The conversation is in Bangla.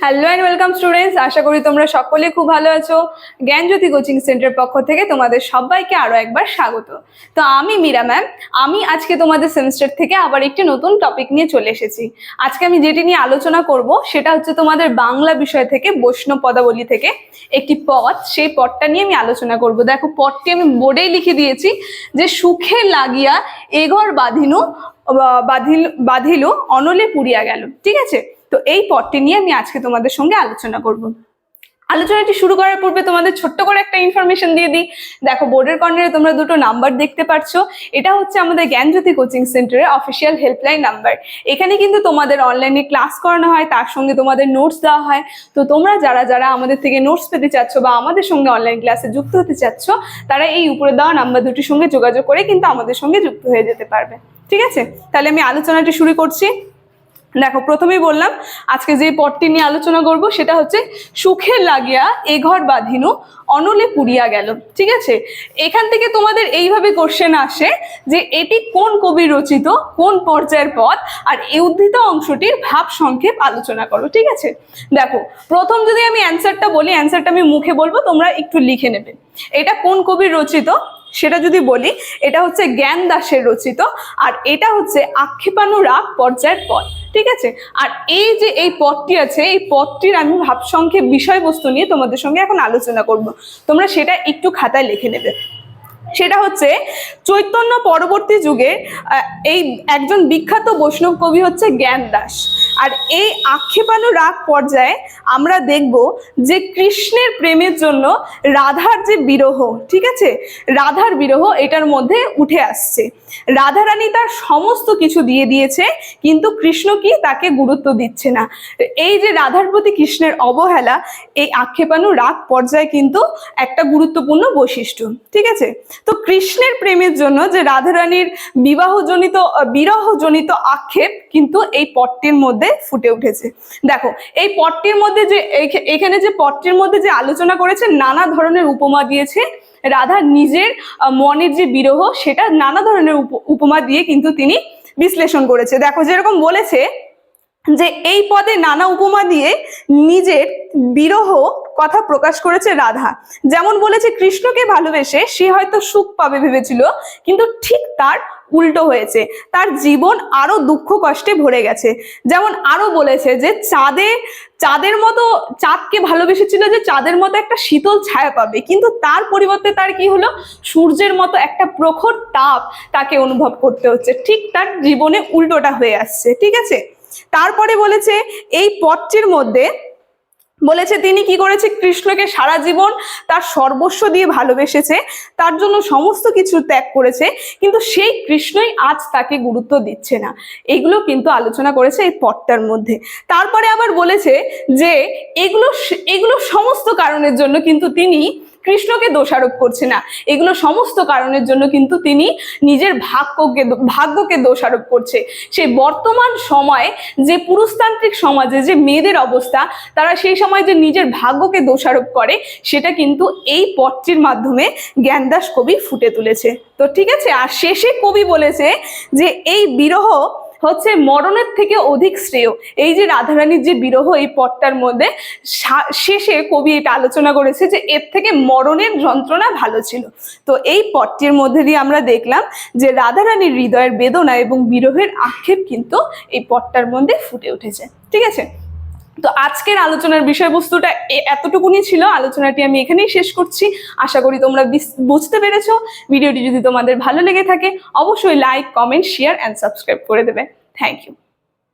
হ্যালো এন্ড ওয়েলকাম স্টুডেন্টস, আশা করি তোমরা সকলে খুব ভালো আছো। জ্ঞানজ্যোতি কোচিং সেন্টার পক্ষ থেকে তোমাদের সবাইকে আরো একবার স্বাগত। তো আমি মীরা ম্যাম, আমি আজকে তোমাদের সেমিস্টার থেকে আবার একটি নতুন টপিক নিয়ে চলে এসেছি। আজকে আমি যেটি নিয়ে আলোচনা করব সেটা হচ্ছে তোমাদের বাংলা বিষয় থেকে বৈষ্ণব পদাবলী থেকে একটি পদ, সেই পদটা নিয়ে আমি আলোচনা করব। দেখো, পদটি আমি বোর্ডেই লিখে দিয়েছি যে সুখে লাগিয়া এঘর বাঁধিল অনলে পুড়িয়া গেল। ঠিক আছে, তো এই পদটি নিয়ে আমি আজকে তোমাদের সঙ্গে আলোচনা করব। আলোচনাটি শুরু করার পূর্বে তোমাদের ছোট্ট করে একটা ইনফরমেশন দিয়ে দিই। দেখো, বোর্ডের কর্নারে তোমরা দুটো নাম্বার দেখতে পাচ্ছ। এটা হচ্ছে আমাদের জ্ঞানজ্যোতি কোচিং সেন্টারের অফিসিয়াল হেল্পলাইন নাম্বার। এখানে কিন্তু তোমাদের অনলাইনে ক্লাস করানো হয়, তার সঙ্গে তোমাদের নোটস দেওয়া হয়। তো তোমরা যারা যারা আমাদের থেকে নোটস পেতে চাচ্ছ বা আমাদের সঙ্গে অনলাইন ক্লাসে যুক্ত হতে চাচ্ছ, তারা এই উপরে দেওয়া নাম্বার দুটির সঙ্গে যোগাযোগ করে কিন্তু আমাদের সঙ্গে যুক্ত হয়ে যেতে পারবে। ঠিক আছে, তাহলে আমি আলোচনাটি শুরু করছি। দেখো, প্রথমেই বললাম আজকে যে পদটি নিয়ে আলোচনা করব সেটা হচ্ছে সুখে লাগিয়া এঘর বাঁধিনু অনলে পুড়িয়া গেল। ঠিক আছে, এখান থেকে তোমাদের এইভাবে কোশ্চেন আসে যে এটি কোন কবি রচিত, কোন পর্যায়ের পদ, আর এই উদ্ধৃত অংশটির ভাব সংক্ষেপ আলোচনা করো। ঠিক আছে, দেখো প্রথম যদি আমি অ্যান্সারটা বলি, অ্যান্সারটা আমি মুখে বলবো, তোমরা একটু লিখে নেবে। এটা কোন কবির রচিত সেটা যদি বলি, এটা হচ্ছে জ্ঞান দাসের রচিত, আর এটা হচ্ছে আক্ষেপানুরাগ পর্যায়ের পদ। ঠিক আছে, আর এই যে এই পদটি আছে, এই পদটির আমি ভাব সংক্ষেপ বিষয়বস্তু নিয়ে তোমাদের সঙ্গে এখন আলোচনা করব। তোমরা সেটা একটু খাতায় লিখে নেবে। সেটা হচ্ছে চৈতন্য পরবর্তী যুগে এই একজন বিখ্যাত বৈষ্ণব কবি হচ্ছে জ্ঞান দাস। আর এই আক্ষেপানুরাগ পর্যায়ে আমরা দেখব যে কৃষ্ণের প্রেমের জন্য রাধার যে বিরহ, ঠিক আছে, রাধার বিরহ এটার মধ্যে উঠে আসছে। রাধারানী তার সমস্ত কিছু দিয়ে দিয়েছে, কিন্তু কৃষ্ণ কি তাকে গুরুত্ব দিচ্ছে না। এই যে রাধার প্রতি কৃষ্ণের অবহেলা, এই আক্ষেপানুরাগ পর্যায়ে কিন্তু একটা গুরুত্বপূর্ণ বৈশিষ্ট্য। ঠিক আছে, তো কৃষ্ণের প্রেমের জন্য যে রাধারানীর বিরহজনিত আক্ষেপ কিন্তু এই পদটির মধ্যে ফুটে উঠেছে। দেখো, এই পদটির মধ্যে যে এখানে যে পদটির মধ্যে যে আলোচনা করেছে, নানা ধরনের উপমা দিয়েছে। রাধার নিজের মনের যে বিরহ, সেটা নানা ধরনের উপমা দিয়ে কিন্তু তিনি বিশ্লেষণ করেছে। দেখো, যেরকম বলেছে যে এই পদে নানা উপমা দিয়ে নিজের বিরহ কথা প্রকাশ করেছে রাধা। যেমন বলেছে, কৃষ্ণকে ভালোবেসে সে হয়তো সুখ পাবে ভেবেছিল, কিন্তু ঠিক তার উল্টো হয়েছে, তার জীবন আরো দুঃখ কষ্টে ভরে গেছে। যেমন আরো বলেছে যে চাঁদের মতো, চাঁদকে ভালোবেসেছিল যে চাঁদের মতো একটা শীতল ছায়া পাবে, কিন্তু তার পরিবর্তে তার কি হলো, সূর্যের মতো একটা প্রখর তাপ তাকে অনুভব করতে হচ্ছে। ঠিক তার জীবনে উল্টোটা হয়ে আসছে। ঠিক আছে, তারপরে বলেছে এই পদটির মধ্যে বলেছে তিনি কি করেছে, কৃষ্ণকে সারা জীবন তার সর্বস্ব দিয়ে ভালোবেসেছে, তার জন্য সমস্ত কিছু ত্যাগ করেছে, কিন্তু সেই কৃষ্ণই আজ তাকে গুরুত্ব দিচ্ছে না। এগুলো কিন্তু আলোচনা করেছে এই পদটার মধ্যে। তারপরে আবার বলেছে যে এগুলো সমস্ত কারণের জন্য কিন্তু তিনি কৃষ্ণকে দোষারোপ করছে না, এগুলো সমস্ত কারণের জন্য কিন্তু তিনি নিজের ভাগ্যকে দোষারোপ করছে। সেই বর্তমান সময়ে যে পুরুষতান্ত্রিক সমাজে যে মেয়েদের অবস্থা, তারা সেই সময় যে নিজের ভাগ্যকে দোষারোপ করে, সেটা কিন্তু এই পদটির মাধ্যমে জ্ঞানদাস কবি ফুটে তুলেছে। তো ঠিক আছে, আর শেষে কবি বলেছে যে এই বিরহ হচ্ছে মরণের থেকে অধিক শ্রেয়। এই যে রাধারানীর যে বিরহ, এই পদটার মধ্যে শেষে কবি এটা আলোচনা করেছে যে এর থেকে মরণের যন্ত্রণা ভালো ছিল। তো এই পদটির মধ্যে দিয়ে আমরা দেখলাম যে রাধারানীর হৃদয়ের বেদনা এবং বিরহের আক্ষেপ কিন্তু এই পদটার মধ্যে ফুটে উঠেছে। ঠিক আছে, তো আজকের আলোচনার বিষয়বস্তুটা এতটুকুনি ছিল। আলোচনাটি আমি এখানেই শেষ করছি। আশা করি তোমরা বুঝতে পেরেছো। ভিডিওটি যদি তোমাদের ভালো লেগে থাকে, অবশ্যই like, comment, share and subscribe করে দেবে। Thank you.